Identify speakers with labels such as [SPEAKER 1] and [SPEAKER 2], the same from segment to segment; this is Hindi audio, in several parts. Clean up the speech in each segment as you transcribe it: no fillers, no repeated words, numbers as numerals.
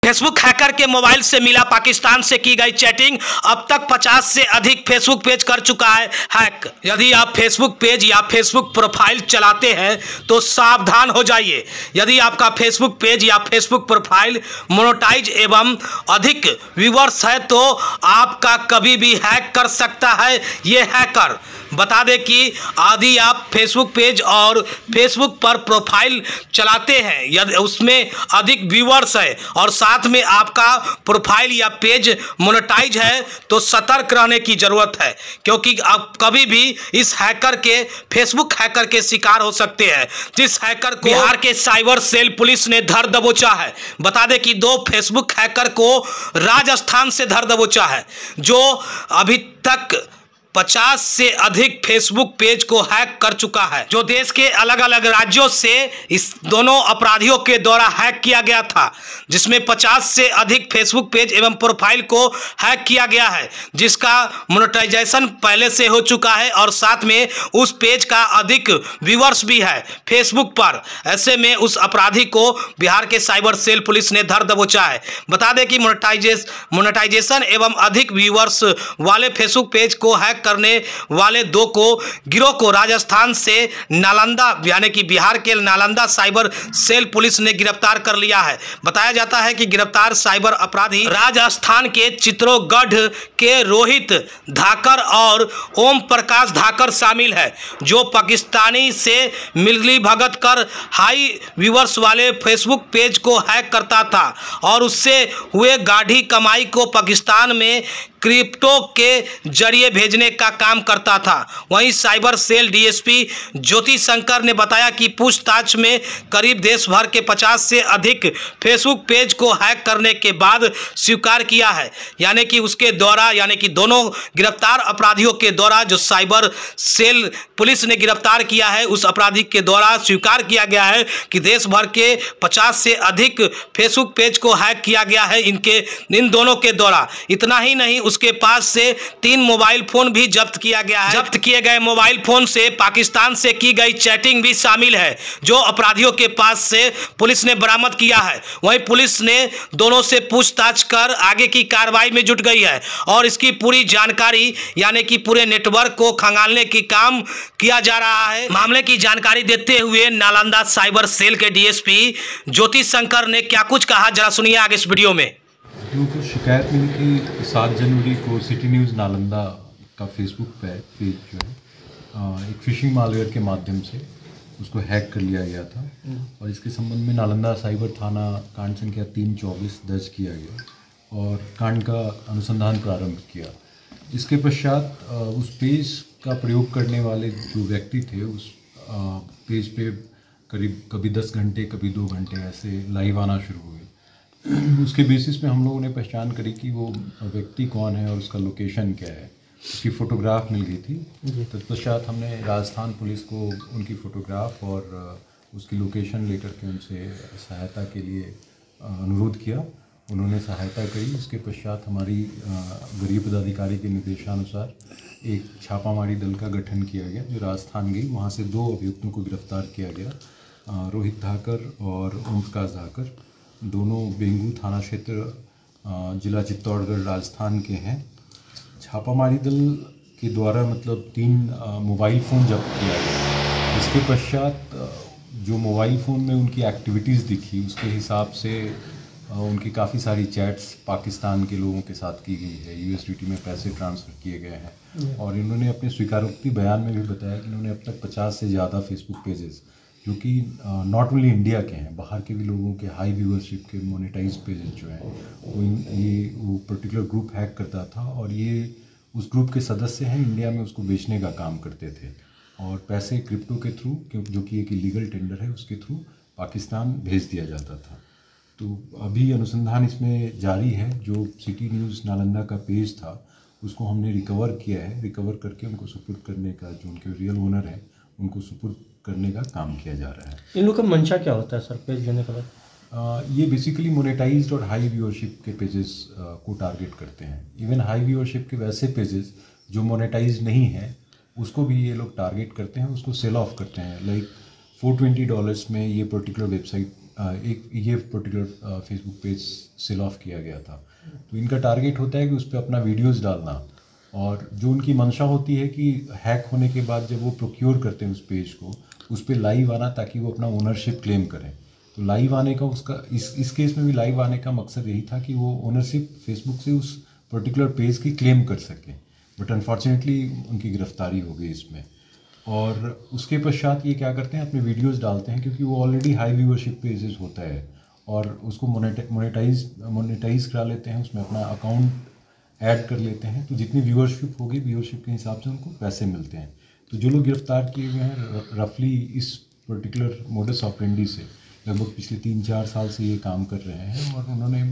[SPEAKER 1] फेसबुक हैकर के मोबाइल से मिला पाकिस्तान से की गई चैटिंग। अब तक 50 से अधिक फेसबुक पेज कर चुका है हैक। यदि आप फेसबुक पेज या फेसबुक प्रोफाइल चलाते हैं तो सावधान हो जाइए। यदि आपका फेसबुक पेज या फेसबुक प्रोफाइल मोनेटाइज एवं अधिक व्यूअर्स है तो आपका कभी भी हैक कर सकता है ये हैकर। बता दें कि यदि आप फेसबुक पेज और फेसबुक पर प्रोफाइल चलाते हैं, यदि उसमें अधिक व्यूअर्स है और साथ में आपका प्रोफाइल या पेज मोनेटाइज है तो सतर्क रहने की ज़रूरत है, क्योंकि आप कभी भी इस हैकर के फेसबुक हैकर के शिकार हो सकते हैं, जिस हैकर को बिहार के साइबर सेल पुलिस ने धर दबोचा है। बता दें कि 2 फेसबुक हैकर को राजस्थान से धर दबोचा है, जो अभी तक 50 से अधिक फेसबुक पेज को हैक कर चुका है, जो देश के अलग अलग राज्यों से इस दोनों अपराधियों के द्वारा हैक किया गया था, जिसमें 50 से अधिक फेसबुक पेज एवं प्रोफाइल को हैक किया गया है, जिसका मोनेटाइजेशन पहले से हो चुका है और साथ में उस पेज का अधिक व्यूअर्स भी है फेसबुक पर। ऐसे में उस अपराधी को बिहार के साइबर सेल पुलिस ने धर दबोचा है। बता दें कि मोनेटाइजेशन एवं अधिक व्यूअर्स वाले फेसबुक पेज को हैक करने वाले 2 गिरोह को राजस्थान से नालंदा यानी कि बिहार के नालंदा साइबर सेल पुलिस ने गिरफ्तार कर लिया है। बताया जाता है कि गिरफ्तार साइबर अपराधी राजस्थान के चित्तौड़गढ़ के रोहित धाकर और ओम प्रकाश धाकर शामिल है, जो पाकिस्तानी से मिली भगत कर हाई व्यूअर्स वाले फेसबुक पेज को हैक करता था और उससे हुए गाढ़ी कमाई को पाकिस्तान में क्रिप्टो के जरिए भेजने का काम करता था। वहीं साइबर सेल डीएसपी ज्योति शंकर ने बताया कि पूछताछ में करीब देश भर के 50 से अधिक फेसबुक पेज को हैक करने के बाद स्वीकार किया है, यानी कि उसके द्वारा यानी कि दोनों गिरफ्तार अपराधियों के द्वारा जो साइबर सेल पुलिस ने गिरफ्तार किया है, उस अपराधी के द्वारा स्वीकार किया गया है कि देश भर के 50 से अधिक फेसबुक पेज को हैक किया गया है इन दोनों के द्वारा। इतना ही नहीं, उसके पास से 3 मोबाइल फोन भी जब्त किया गया है। जब्त किए गए मोबाइल फोन से पाकिस्तान से की गई चैटिंग भी शामिल है, जो अपराधियों के पास से पुलिस ने बरामद किया है। वहीं पुलिस ने दोनों से पूछताछ कर आगे की कार्रवाई में जुट गई है और इसकी पूरी जानकारी यानी कि पूरे नेटवर्क को खंगालने की काम किया जा रहा है। मामले की जानकारी देते हुए नालंदा साइबर सेल के डीएसपी ज्योति शंकर ने क्या कुछ कहा, जरा सुनिए आगे इस वीडियो में।
[SPEAKER 2] को शिकायत मिली कि 7 जनवरी को सिटी न्यूज़ नालंदा का फेसबुक पेज जो है एक फिशिंग मालवेयर के माध्यम से उसको हैक कर लिया गया था और इसके संबंध में नालंदा साइबर थाना कांड संख्या 324 दर्ज किया गया और कांड का अनुसंधान प्रारंभ किया। इसके पश्चात उस पेज का प्रयोग करने वाले जो व्यक्ति थे उस पेज पे करीब कभी 10 घंटे कभी 2 घंटे ऐसे लाइव आना शुरू हुए। उसके बेसिस पे हम लोगों ने पहचान करी कि वो व्यक्ति कौन है और उसका लोकेशन क्या है। उसकी फ़ोटोग्राफ मिल गई थी। तत्पश्चात हमने राजस्थान पुलिस को उनकी फ़ोटोग्राफ और उसकी लोकेशन लेकर के उनसे सहायता के लिए अनुरोध किया। उन्होंने सहायता करी। उसके पश्चात हमारी वरीय पदाधिकारी के निर्देशानुसार एक छापामारी दल का गठन किया गया, जो राजस्थान गई। वहाँ से 2 अभियुक्तों को गिरफ्तार किया गया, रोहित धाकर और ओम प्रकाश धाकर। दोनों बेंगू थाना क्षेत्र जिला चित्तौड़गढ़ राजस्थान के हैं। छापामारी दल के द्वारा मतलब 3 मोबाइल फ़ोन जब्त किया गया। इसके पश्चात जो मोबाइल फ़ोन में उनकी एक्टिविटीज़ दिखी उसके हिसाब से उनकी काफ़ी सारी चैट्स पाकिस्तान के लोगों के साथ की गई है। यूएसडीटी में पैसे ट्रांसफ़र किए गए हैं और इन्होंने अपने स्वीकारोक्ति बयान में भी बताया कि इन्होंने अब तक 50 से ज़्यादा फेसबुक पेजेस जो कि नॉट ओनली इंडिया के हैं, बाहर के भी लोगों के हाई व्यूअरशिप के मोनेटाइज पेजेस जो हैं वो पर्टिकुलर ग्रुप हैक करता था और ये उस ग्रुप के सदस्य हैं। इंडिया में उसको बेचने का काम करते थे और पैसे क्रिप्टो के थ्रू, जो कि एक इलीगल टेंडर है, उसके थ्रू पाकिस्तान भेज दिया जाता था। तो अभी अनुसंधान इसमें जारी है। जो सिटी न्यूज़ नालंदा का पेज था उसको हमने रिकवर किया है। रिकवर करके उनको सुपुर्द करने का, जो उनके रियल ओनर हैं उनको सुपुर्द करने का काम किया जा रहा है।
[SPEAKER 3] इन लोगों का मंशा क्या होता है सर पेज लेने का बाद?
[SPEAKER 2] ये बेसिकली मोनेटाइज्ड और हाई व्यूअरशिप के पेजेस को टारगेट करते हैं। इवन हाई व्यूअरशिप के वैसे पेजेस जो मोनेटाइज नहीं हैं उसको भी ये लोग टारगेट करते हैं, उसको सेल ऑफ करते हैं। लाइक $420 में ये पर्टिकुलर वेबसाइट एक ये particular Facebook page sell off किया गया था। तो इनका टारगेट होता है कि उस पर अपना वीडियोस डालना, और जो उनकी मंशा होती है कि हैक होने के बाद जब वो प्रोक्योर करते हैं उस पेज को, उस पर लाइव आना ताकि वो अपना ओनरशिप क्लेम करें। तो लाइव आने का उसका इस केस में भी लाइव आने का मकसद यही था कि वो ओनरशिप फेसबुक से उस पर्टिकुलर पेज की क्लेम कर सकें। बट अनफॉर्चुनेटली उनकी गिरफ्तारी हो गई इसमें। और उसके पश्चात ये क्या करते हैं, अपने वीडियोस डालते हैं, क्योंकि वो ऑलरेडी हाई व्यूअरशिप पेजेस होता है, और उसको मोनेटाइज करा लेते हैं, उसमें अपना अकाउंट ऐड कर लेते हैं। तो जितनी व्यूअरशिप होगी, व्यूअरशिप के हिसाब से उनको पैसे मिलते हैं। तो जो लोग गिरफ्तार किए हुए हैं रफली इस पर्टिकुलर मोडस ऑपरेंडी से लगभग पिछले 3-4 साल से ये काम कर रहे हैं, और उन्होंने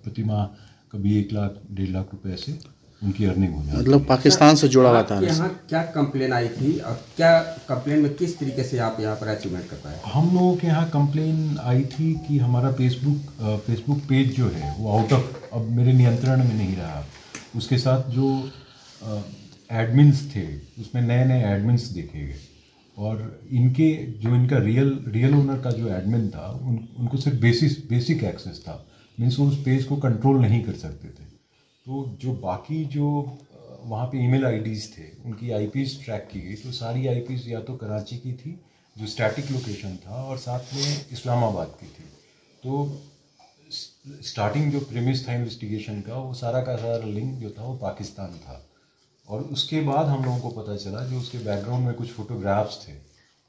[SPEAKER 2] प्रतिमाह कभी 1 लाख 1.5 लाख रुपए से उनकी अर्निंग हो जाती है।
[SPEAKER 4] मतलब पाकिस्तान से जुड़ा हुआ था।
[SPEAKER 5] यहाँ क्या कंप्लेन आई थी और क्या कंप्लेन में किस तरीके से आप यहाँ पर अचीवमेंट कर पाए?
[SPEAKER 2] हम लोगों के यहाँ कंप्लेन आई थी कि हमारा फेसबुक पेज जो है वो आउट ऑफ अब मेरे नियंत्रण में नहीं रहा। उसके साथ जो एडमिन्स थे उसमें नए एडमिन्स देखे गए, और इनका रियल ओनर का जो एडमिन था उनको सिर्फ बेसिक एक्सेस था, मीन्स वो उस पेज को कंट्रोल नहीं कर सकते थे। तो जो बाकी जो वहाँ पे ईमेल आईडीज़ थे उनकी आईपीज़ ट्रैक की गई। तो सारी आईपीज़ या तो कराची की थी जो स्टैटिक लोकेशन था, और साथ में इस्लामाबाद की थी। तो स्टार्टिंग जो प्रेमिस था इन्वेस्टिगेशन का, वो सारा का सारा लिंक जो था वो पाकिस्तान था। और उसके बाद हम लोगों को पता चला जो उसके बैकग्राउंड में कुछ फ़ोटोग्राफ्स थे,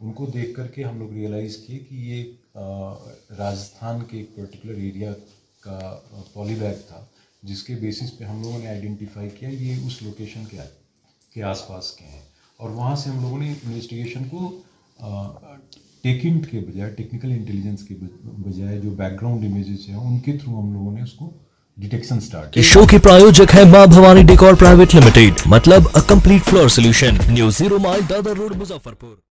[SPEAKER 2] उनको देख करके हम लोग रियलाइज़ किए कि ये राजस्थान के एक पर्टिकुलर एरिया का पॉलीबैग था, जिसके बेसिस पे हम लोगों ने आइडेंटिफाई किया ये उस लोकेशन के आसपास के हैं। और वहाँ से हम लोगों ने इन्वेस्टिगेशन को के बजाय, टेक्निकल इंटेलिजेंस के बजाय जो बैकग्राउंड इमेजेस हैं उनके थ्रू हम लोगों ने उसको डिटेक्शन स्टार्ट किया।
[SPEAKER 6] इस शो के प्रायोजक है मां भवानी डेकोर प्राइवेट लिमिटेड, मतलब a complete floor solution, new 0 mile Dadar road, Muzaffarpur.